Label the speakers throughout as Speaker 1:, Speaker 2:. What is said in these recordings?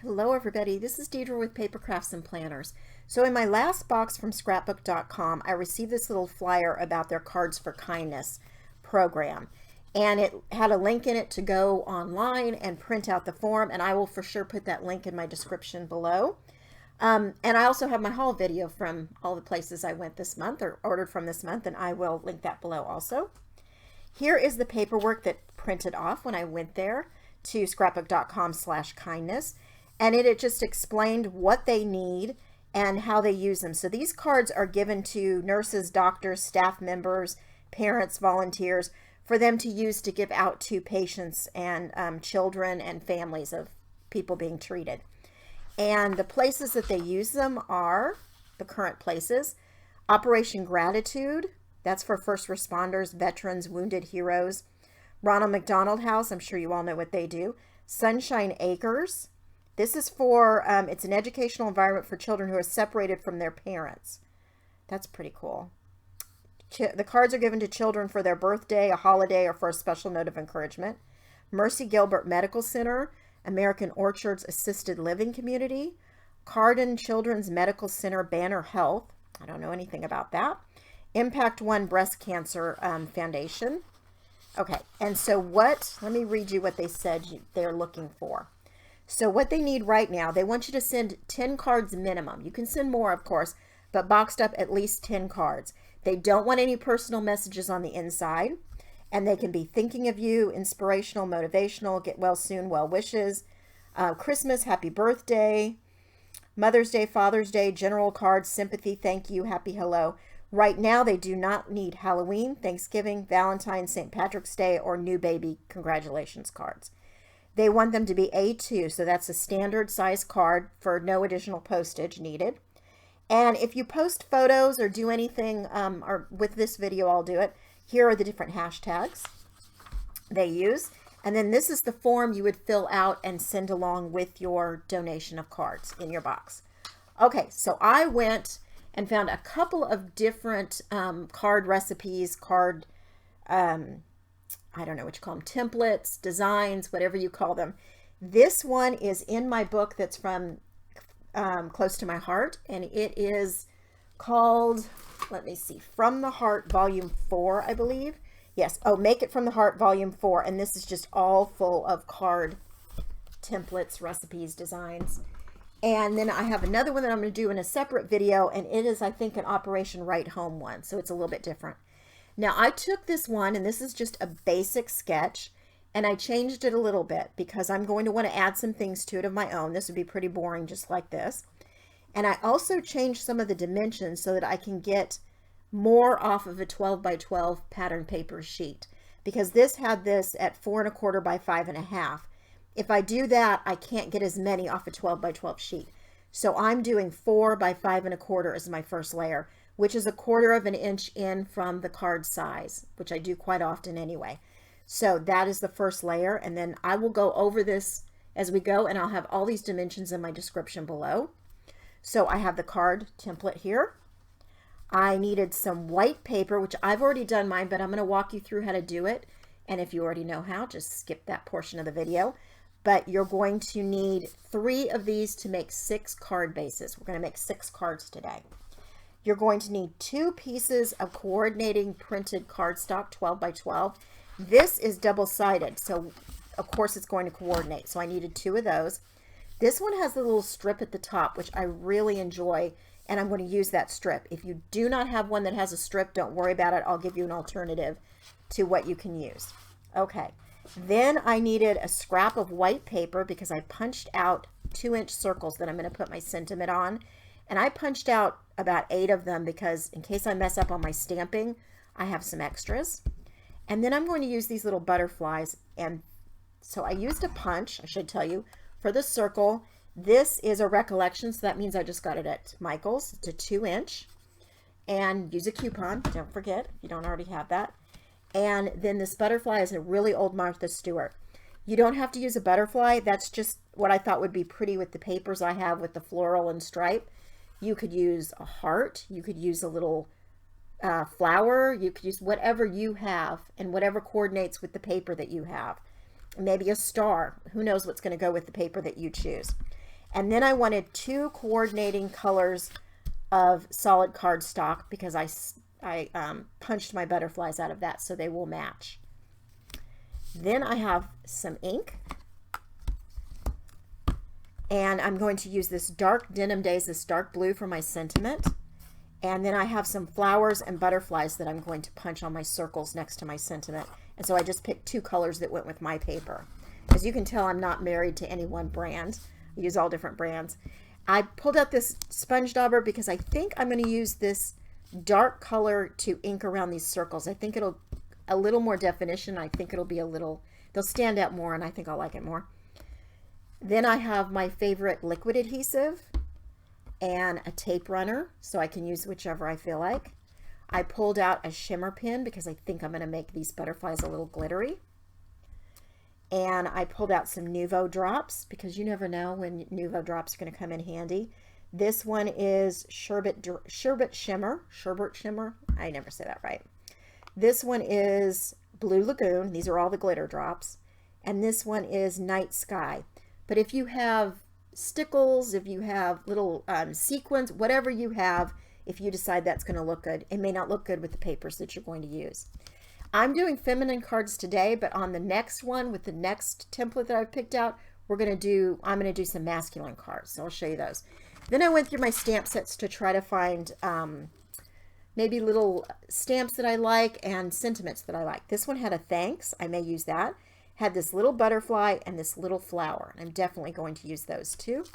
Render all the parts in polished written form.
Speaker 1: Hello everybody, this is Dedra with Paper Crafts and Planners. So in my last box from scrapbook.com, I received this little flyer about their Cards for Kindness program. And it had a link in it to go online and print out the form, and I will for sure put that link in my description below. And I also have my haul video from all the places I went this month or ordered from this month, and I will link that below also. Here is the paperwork that printed off when I went there to scrapbook.com/kindness. And it just explained what they need and how they use them. So these cards are given to nurses, doctors, staff members, parents, volunteers, for them to use to give out to patients and children and families of people being treated. And the places that they use them are the current places. Operation Gratitude, that's for first responders, veterans, wounded heroes. Ronald McDonald House, I'm sure you all know what they do. Sunshine Acres. This is for, it's an educational environment for children who are separated from their parents. That's pretty cool. The cards are given to children for their birthday, a holiday, or for a special note of encouragement. Mercy Gilbert Medical Center, American Orchards Assisted Living Community, Cardin Children's Medical Center Banner Health. I don't know anything about that. Impact One Breast Cancer Foundation. Okay, and so let me read you what they said they're looking for. So what they need right now, they want you to send 10 cards minimum. You can send more, of course, but boxed up at least 10 cards. They don't want any personal messages on the inside, and they can be thinking of you, inspirational, motivational, get well soon, well wishes, Christmas, happy birthday, Mother's Day, Father's Day, general cards, sympathy, thank you, happy hello. Right now, they do not need Halloween, Thanksgiving, Valentine's, St. Patrick's Day, or new baby congratulations cards. They want them to be A2, so that's a standard size card for no additional postage needed. And if you post photos or do anything, or with this video, I'll do it. Here are the different hashtags they use. And then this is the form you would fill out and send along with your donation of cards in your box. Okay, so I went and found a couple of different card recipes, I don't know what you call them, templates, designs, whatever you call them. This one is in my book that's from close to my heart, and it is called, let me see, From the Heart Volume 4, I believe. Yes, oh, Make It From the Heart Volume 4, and this is just all full of card templates, recipes, designs. And then I have another one that I'm going to do in a separate video, and it is, I think, an Operation Right Home one, so it's a little bit different. Now, I took this one, and this is just a basic sketch, and I changed it a little bit because I'm going to want to add some things to it of my own. This would be pretty boring just like this. And I also changed some of the dimensions so that I can get more off of a 12 by 12 pattern paper sheet, because this had this at 4 1/4 by 5 1/2. If I do that, I can't get as many off a 12 by 12 sheet. So I'm doing 4 by 5 1/4 as my first layer, which is 1/4 of an inch in from the card size, which I do quite often anyway. So that is the first layer, and then I will go over this as we go, and I'll have all these dimensions in my description below. So I have the card template here. I needed some white paper, which I've already done mine, but I'm going to walk you through how to do it. And if you already know how, just skip that portion of the video. But you're going to need 3 of these to make 6 card bases. We're going to make 6 cards today. You're going to need 2 pieces of coordinating printed cardstock, 12 by 12. This is double-sided, so of course it's going to coordinate. So I needed 2 of those. This one has a little strip at the top, which I really enjoy, and I'm going to use that strip. If you do not have one that has a strip, don't worry about it. I'll give you an alternative to what you can use. Okay, then I needed a scrap of white paper because I punched out 2-inch circles that I'm going to put my sentiment on. And I punched out about 8 of them because in case I mess up on my stamping, I have some extras. And then I'm going to use these little butterflies. And so I used a punch, I should tell you, for the circle. This is a recollection, so that means I just got it at Michael's. It's a 2-inch. And use a coupon, don't forget, if you don't already have that. And then this butterfly is a really old Martha Stewart. You don't have to use a butterfly. That's just what I thought would be pretty with the papers I have with the floral and stripe. You could use a heart. You could use a little flower. You could use whatever you have and whatever coordinates with the paper that you have. Maybe a star. Who knows what's going to go with the paper that you choose. And then I wanted 2 coordinating colors of solid cardstock because I punched my butterflies out of that so they will match. Then I have some ink, and I'm going to use this dark Denim Days, this dark blue for my sentiment. And then I have some flowers and butterflies that I'm going to punch on my circles next to my sentiment. And so I just picked 2 colors that went with my paper. As you can tell, I'm not married to any one brand. I use all different brands. I pulled out this sponge dauber because I think I'm going to use this dark color to ink around these circles. I think it'll a little more definition. I think it'll be a little, they'll stand out more, and I think I'll like it more. Then I have my favorite liquid adhesive and a tape runner, so I can use whichever I feel like. I pulled out a shimmer pin because I think I'm going to make these butterflies a little glittery. And I pulled out some Nuvo drops because you never know when Nuvo drops are going to come in handy. This one is Sherbet Shimmer. I never say that right. This one is Blue Lagoon. These are all the glitter drops. And this one is Night Sky. But if you have stickles, if you have little sequins, whatever you have, if you decide that's going to look good, it may not look good with the papers that you're going to use. I'm doing feminine cards today, but on the next one with the next template that I've picked out, I'm going to do some masculine cards. So I'll show you those. Then I went through my stamp sets to try to find maybe little stamps that I like and sentiments that I like. This one had a thanks. I may use that. Had this little butterfly and this little flower. I'm definitely going to use those too.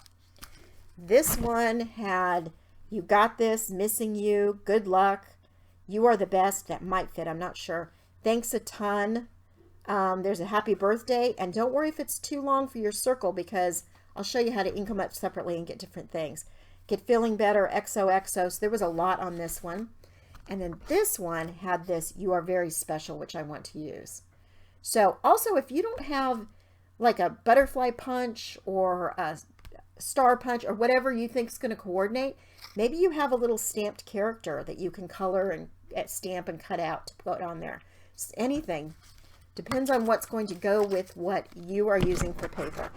Speaker 1: This one had, you got this, missing you, good luck, you are the best. That might fit, I'm not sure. Thanks a ton. There's a happy birthday, and don't worry if it's too long for your circle because I'll show you how to ink them up separately and get different things. Get feeling better, XOXO. So there was a lot on this one. And then this one had this, you are very special, which I want to use. So also, if you don't have like a butterfly punch or a star punch or whatever you think is going to coordinate, maybe you have a little stamped character that you can color and stamp and cut out to put on there. Just anything. Depends on what's going to go with what you are using for paper.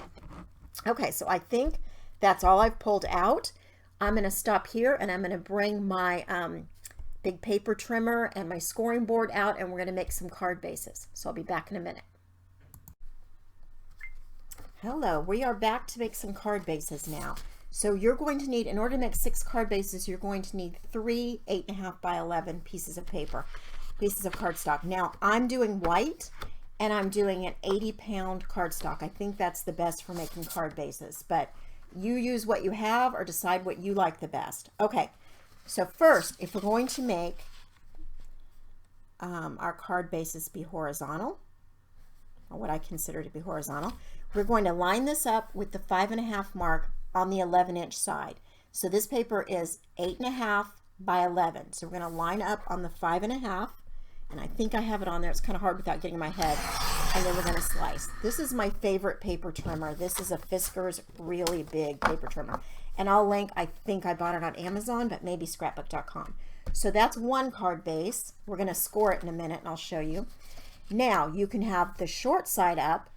Speaker 1: Okay, so I think that's all I've pulled out. I'm going to stop here and I'm going to bring my big paper trimmer and my scoring board out, and we're going to make some card bases. So I'll be back in a minute. Hello, we are back to make some card bases now. So you're going to need, in order to make 6 card bases, you're going to need 3 8.5 by 11 pieces of paper, pieces of cardstock. Now I'm doing white and I'm doing an 80-pound cardstock. I think that's the best for making card bases, but you use what you have or decide what you like the best. Okay, so first, if we're going to make our card bases be horizontal, or what I consider to be horizontal, we're going to line this up with the 5.5 mark on the 11-inch side. So this paper is 8.5 by 11. So we're going to line up on the 5.5, and I think I have it on there. It's kind of hard without getting my head. And then we're going to slice. This is my favorite paper trimmer. This is a Fisker's really big paper trimmer. And I'll link, I think I bought it on Amazon, but maybe scrapbook.com. So that's one card base. We're going to score it in a minute, and I'll show you. Now you can have the short side up,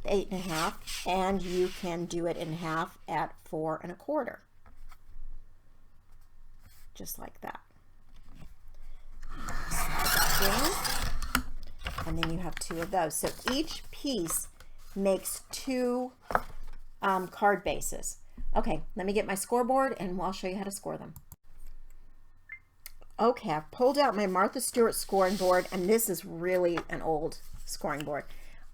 Speaker 1: 8.5, and you can do it in half at 4 1/4, just like that. And then you have 2 of those. So each piece makes 2 card bases. Okay, let me get my scoreboard and I'll show you how to score them. Okay, I've pulled out my Martha Stewart scoring board, and this is really an old scoring board.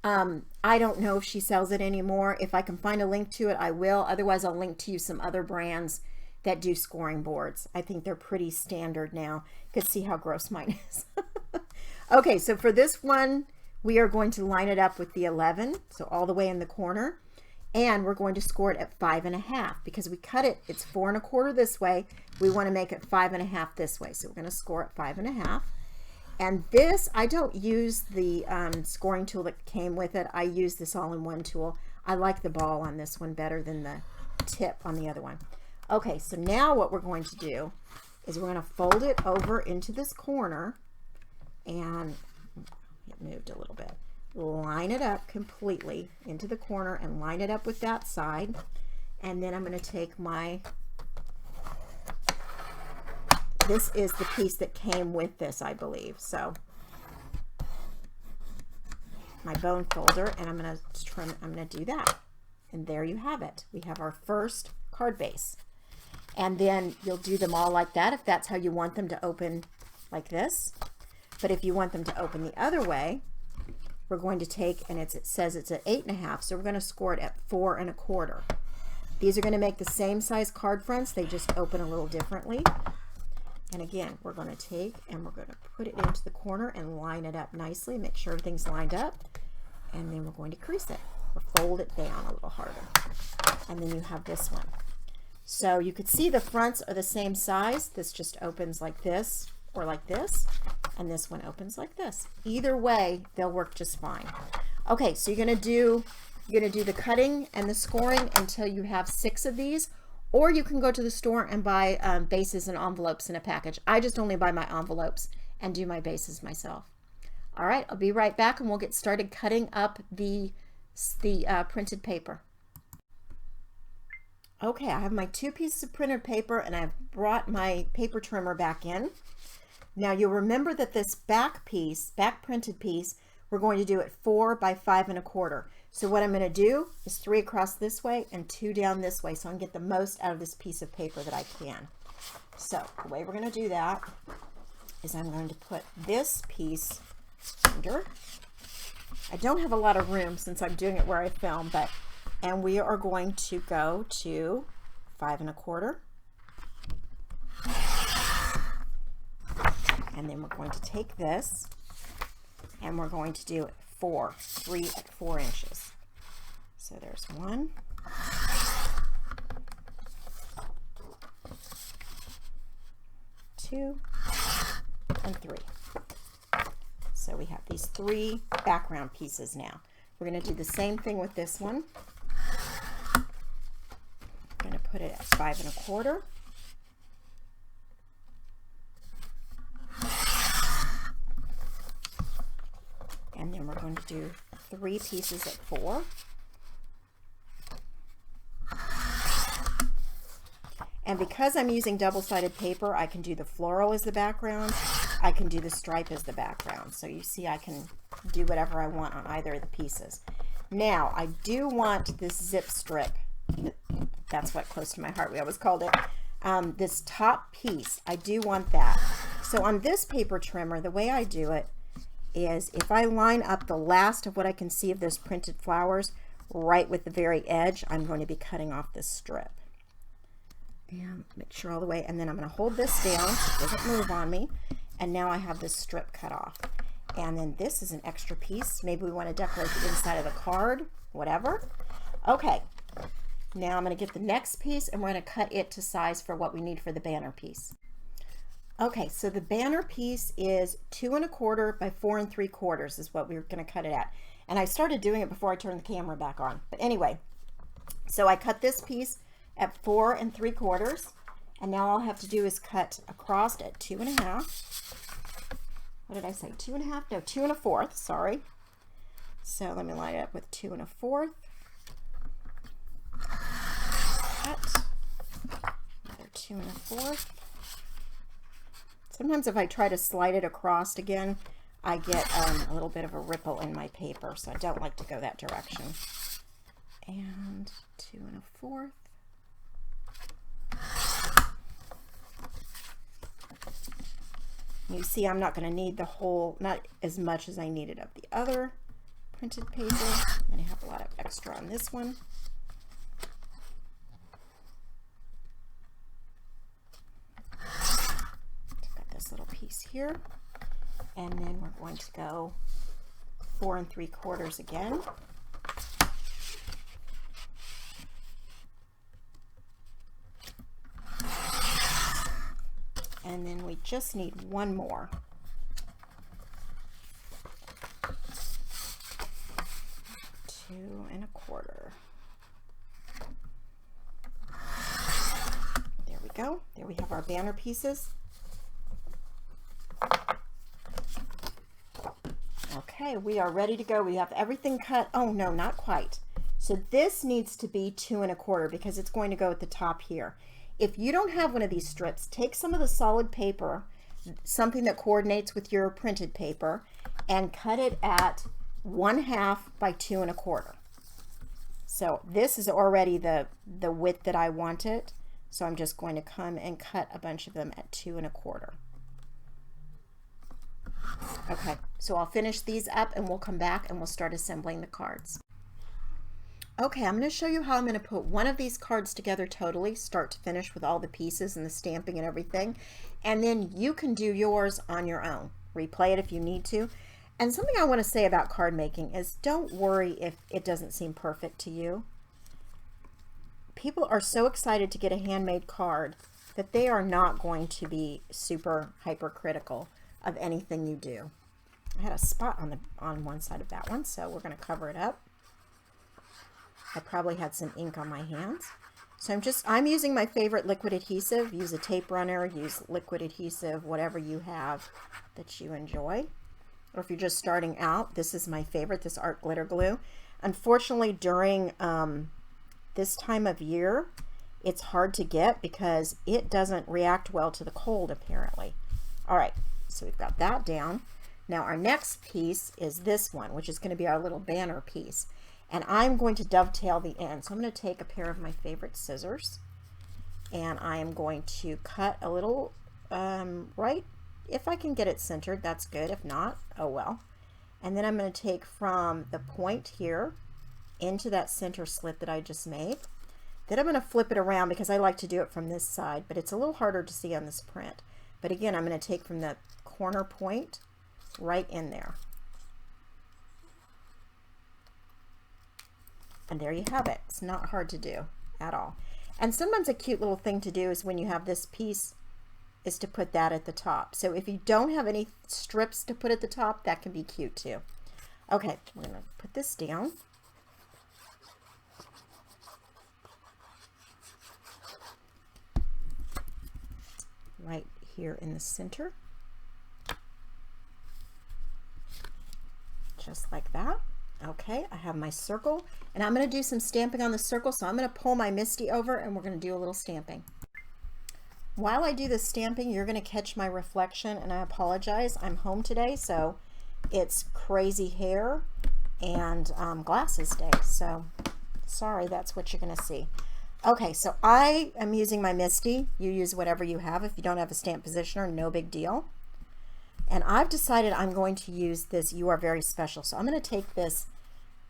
Speaker 1: I don't know if she sells it anymore. If I can find a link to it, I will. Otherwise, I'll link to you some other brands that do scoring boards. I think they're pretty standard now. You can see how gross mine is. Okay, so for this one, we are going to line it up with the 11, so all the way in the corner. And we're going to score it at 5.5 because we cut it, it's 4 1/4 this way. We want to make it 5.5 this way. So we're going to score at 5.5. And this, I don't use the scoring tool that came with it. I use this all-in-one tool. I like the ball on this one better than the tip on the other one. Okay, so now what we're going to do is we're going to fold it over into this corner, and it moved a little bit. Line it up completely into the corner and line it up with that side. And then I'm going to take this is the piece that came with this, I believe. So my bone folder, and I'm going to do that. And there you have it. We have our first card base. And then you'll do them all like that if that's how you want them to open, like this. But if you want them to open the other way, we're going to take, and it says it's at 8.5, so we're going to score it at 4 1/4. These are going to make the same size card fronts, they just open a little differently. And again, we're going to take and we're going to put it into the corner and line it up nicely, make sure everything's lined up, and then we're going to crease it or fold it down a little harder. And then you have this one. So you could see the fronts are the same size. This just opens like this or like this, and this one opens like this. Either way, they'll work just fine. Okay, so you're gonna do the cutting and the scoring until you have 6 of these, or you can go to the store and buy bases and envelopes in a package. I just only buy my envelopes and do my bases myself. All right, I'll be right back and we'll get started cutting up the printed paper. Okay, I have my 2 pieces of printed paper and I've brought my paper trimmer back in. Now you'll remember that this back printed piece, we're going to do it 4 by 5 1/4. So what I'm going to do is 3 across this way and 2 down this way, so I can get the most out of this piece of paper that I can. So the way we're going to do that is I'm going to put this piece under. I don't have a lot of room since I'm doing it where I film, and we are going to go to 5 1/4. And then we're going to take this and we're going to do 3 at 4 inches. So there's 1, 2, and 3. So we have these 3 background pieces now. We're going to do the same thing with this one. I'm going to put it at 5 1/4. And then we're going to do 3 pieces at 4. And because I'm using double-sided paper, I can do the floral as the background. I can do the stripe as the background. So you see I can do whatever I want on either of the pieces. Now, I do want this zip strip. That's what close to my heart we always called it. This top piece, I do want that. So on this paper trimmer, the way I do it is if I line up the last of what I can see of those printed flowers right with the very edge, I'm going to be cutting off this strip. And make sure all the way, and then I'm going to hold this down so it doesn't move on me. And now I have this strip cut off. And then this is an extra piece. Maybe we want to decorate the inside of the card, whatever. Okay, now I'm going to get the next piece and we're going to cut it to size for what we need for the banner piece. Okay, so the banner piece is 2 1/4 by 4 3/4 is what we're going to cut it at. And I started doing it before I turned the camera back on. But anyway, so I cut this piece at 4 3/4, and now all I have to do is cut across at 2 1/2. What did I say? 2 1/2? No, 2 1/4. Sorry. So let me line it up with 2 1/4. Cut. Another 2 1/4. Sometimes if I try to slide it across again, I get a little bit of a ripple in my paper, so I don't like to go that direction. And 2 1/4. You see I'm not going to need the whole, not as much as I needed of the other printed paper. I'm going to have a lot of extra on this one. Little piece here, and then we're going to go 4 3/4 again. And then we just need one more. Two and a quarter. There we go. There we have our banner pieces. Okay, we are ready to go. We have everything cut. Oh no, not quite. So So this needs to be 2 1/4 because it's going to go at the top here. If you don't have one of these strips, take some of the solid paper, something that coordinates with your printed paper, and cut it at 1/2 by 2 1/4. So this is already the width that I want it. So I'm just going to come and cut a bunch of them at 2 1/4. Okay, so I'll finish these up and we'll come back and we'll start assembling the cards. Okay, I'm going to show you how I'm going to put one of these cards together totally, start to finish, with all the pieces and the stamping and everything. And then you can do yours on your own. Replay it if you need to. And something I want to say about card making is don't worry if it doesn't seem perfect to you. People are so excited to get a handmade card that they are not going to be super hypercritical of anything you do. I had a spot on one side of that one, so we're going to cover it up. I probably had some ink on my hands. So I'm using my favorite liquid adhesive. Use a tape runner, use liquid adhesive, whatever you have that you enjoy. Or if you're just starting out, this is my favorite, this art glitter glue. Unfortunately, during this time of year, it's hard to get because it doesn't react well to the cold, apparently. All right, so we've got that down. Now our next piece is this one, which is going to be our little banner piece. And I'm going to dovetail the end. So I'm going to take a pair of my favorite scissors and I am going to cut a little right. If I can get it centered, that's good. If not, oh well. And then I'm going to take from the point here into that center slit that I just made. Then I'm going to flip it around because I like to do it from this side, but it's a little harder to see on this print. But again, I'm going to take from the corner point right in there. And there you have it. It's not hard to do at all. And sometimes a cute little thing to do is when you have this piece is to put that at the top. So if you don't have any strips to put at the top, that can be cute too. Okay, we're going to put this down. Right here in the center. Just like that. Okay, I have my circle and I'm going to do some stamping on the circle. So I'm going to pull my MISTI over and we're going to do a little stamping. While I do the stamping, you're going to catch my reflection, and I apologize. I'm home today, so it's crazy hair and glasses day. So sorry, that's what you're going to see. Okay, so I am using my MISTI. You use whatever you have. If you don't have a stamp positioner, no big deal. And I've decided I'm going to use this You Are Very Special. So I'm going to take this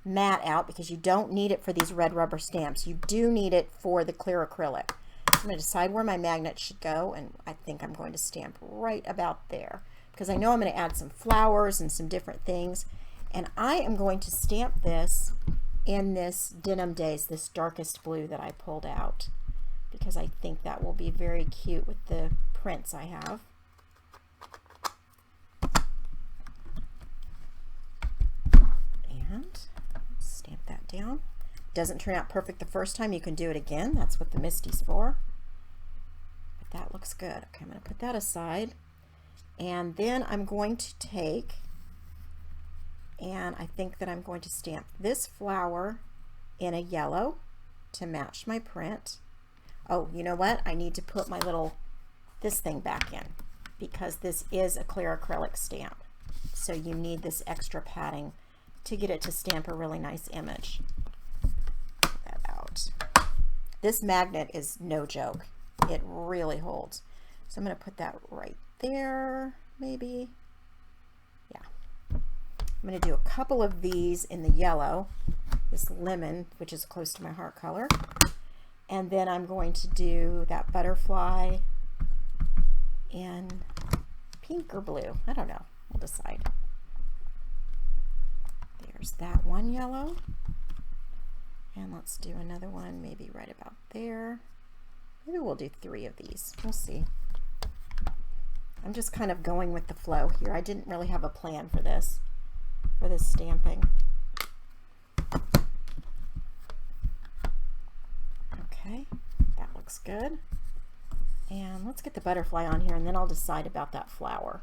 Speaker 1: mat out because you don't need it for these red rubber stamps. You do need it for the clear acrylic. I'm going to decide where my magnet should go, and I think I'm going to stamp right about there because I know I'm going to add some flowers and some different things. And I am going to stamp this in this Denim Days, this darkest blue that I pulled out, because I think that will be very cute with the prints I have. And stamp that down. Doesn't turn out perfect the first time, you can do it again. That's what the MISTI's for. But that looks good. Okay, I'm going to put that aside. And then I'm going to take, and I think that I'm going to stamp this flower in a yellow to match my print. Oh, you know what? I need to put my little, this thing back in because this is a clear acrylic stamp. So you need this extra padding to get it to stamp a really nice image. This magnet is no joke. It really holds. So I'm going to put that right there, maybe. Yeah. I'm going to do a couple of these in the yellow, this lemon, which is close to my heart color. And then I'm going to do that butterfly in pink or blue. I don't know. We'll decide. There's that one yellow. And let's do another one, maybe right about there. Maybe we'll do 3 of these. We'll see. I'm just kind of going with the flow here. I didn't really have a plan for this stamping. Okay, that looks good. And let's get the butterfly on here, and then I'll decide about that flower.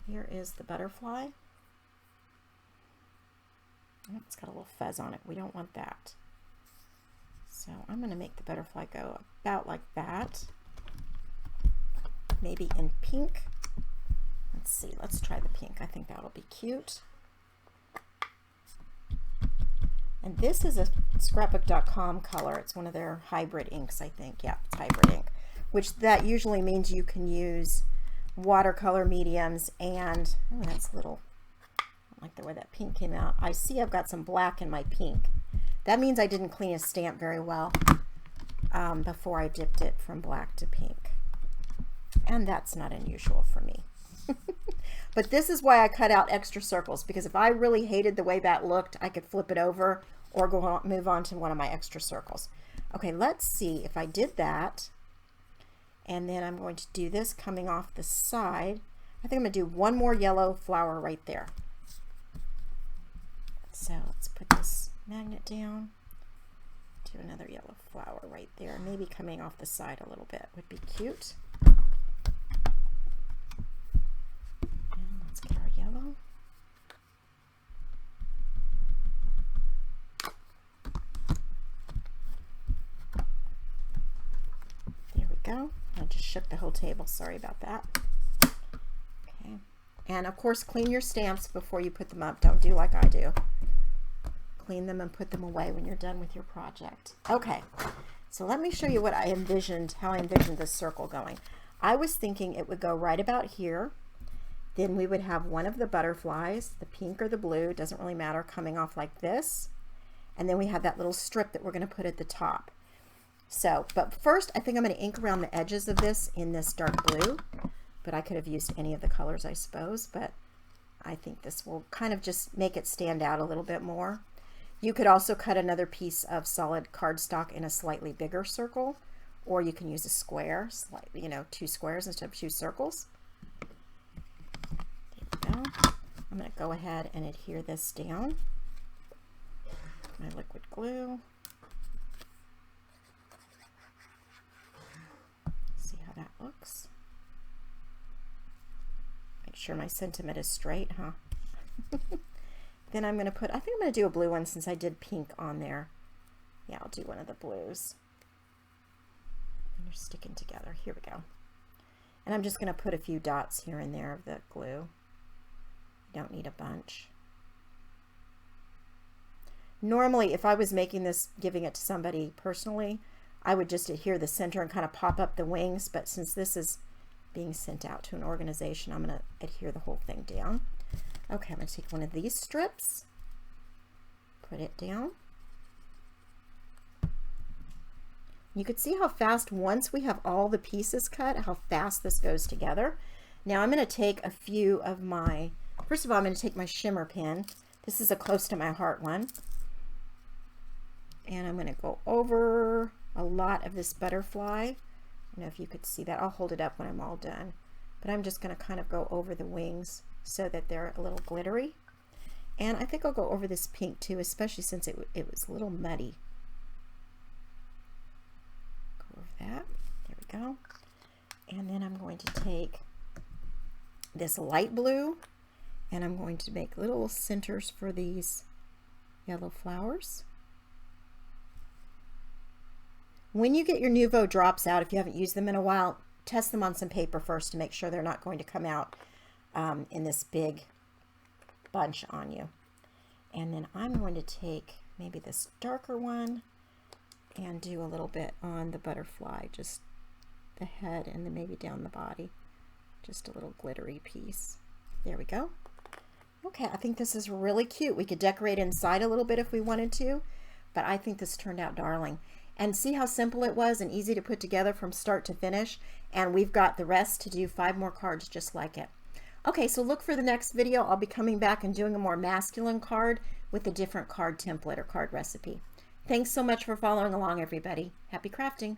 Speaker 1: Here is the butterfly. Oh, it's got a little fuzz on it. We don't want that. So I'm going to make the butterfly go about like that. Maybe in pink. Let's see, let's try the pink. I think that'll be cute. And this is a scrapbook.com color. It's one of their hybrid inks, I think. Yeah, it's hybrid ink, which that usually means you can use watercolor mediums and, oh, that's a little, I don't like the way that pink came out. I see I've got some black in my pink. That means I didn't clean a stamp very well before I dipped it from black to pink. And that's not unusual for me. But this is why I cut out extra circles, because if I really hated the way that looked, I could flip it over or go on, move on to one of my extra circles. Okay, let's see if I did that. And then I'm going to do this coming off the side. I think I'm going to do one more yellow flower right there. So let's put this magnet down. Do another yellow flower right there. Maybe coming off the side a little bit would be cute. Get our yellow. There we go. I just shook the whole table. Sorry about that. Okay. And of course, clean your stamps before you put them up. Don't do like I do. Clean them and put them away when you're done with your project. Okay. So let me show you what I envisioned, how I envisioned this circle going. I was thinking it would go right about here. Then we would have one of the butterflies, the pink or the blue, doesn't really matter, coming off like this. And then we have that little strip that we're going to put at the top. So, but first I think I'm going to ink around the edges of this in this dark blue. But I could have used any of the colors, I suppose. But I think this will kind of just make it stand out a little bit more. You could also cut another piece of solid cardstock in a slightly bigger circle. Or you can use a square, slightly, you know, 2 squares instead of 2 circles. I'm going to go ahead and adhere this down. My liquid glue. See how that looks. Make sure my sentiment is straight, huh? Then I'm going to put, I think I'm going to do a blue one since I did pink on there. Yeah, I'll do one of the blues. And they're sticking together. Here we go. And I'm just going to put a few dots here and there of the glue. Don't need a bunch. Normally, if I was making this, giving it to somebody personally, I would just adhere the center and kind of pop up the wings, but since this is being sent out to an organization, I'm going to adhere the whole thing down. Okay, I'm going to take one of these strips, put it down. You could see how fast, once we have all the pieces cut, how fast this goes together. Now I'm going to take a few of my, first of all, I'm going to take my shimmer pen. This is a close to my heart one. And I'm going to go over a lot of this butterfly. I don't know if you could see that. I'll hold it up when I'm all done. But I'm just going to kind of go over the wings so that they're a little glittery. And I think I'll go over this pink too, especially since it was a little muddy. Go over that. There we go. And then I'm going to take this light blue and I'm going to make little centers for these yellow flowers. When you get your Nuvo drops out, if you haven't used them in a while, test them on some paper first to make sure they're not going to come out in this big bunch on you. And then I'm going to take maybe this darker one and do a little bit on the butterfly, just the head and then maybe down the body. Just a little glittery piece. There we go. Okay, I think this is really cute. We could decorate inside a little bit if we wanted to, but I think this turned out darling. And see how simple it was and easy to put together from start to finish. And we've got the rest to do 5 more cards just like it. Okay, so look for the next video. I'll be coming back and doing a more masculine card with a different card template or card recipe. Thanks so much for following along, everybody. Happy crafting.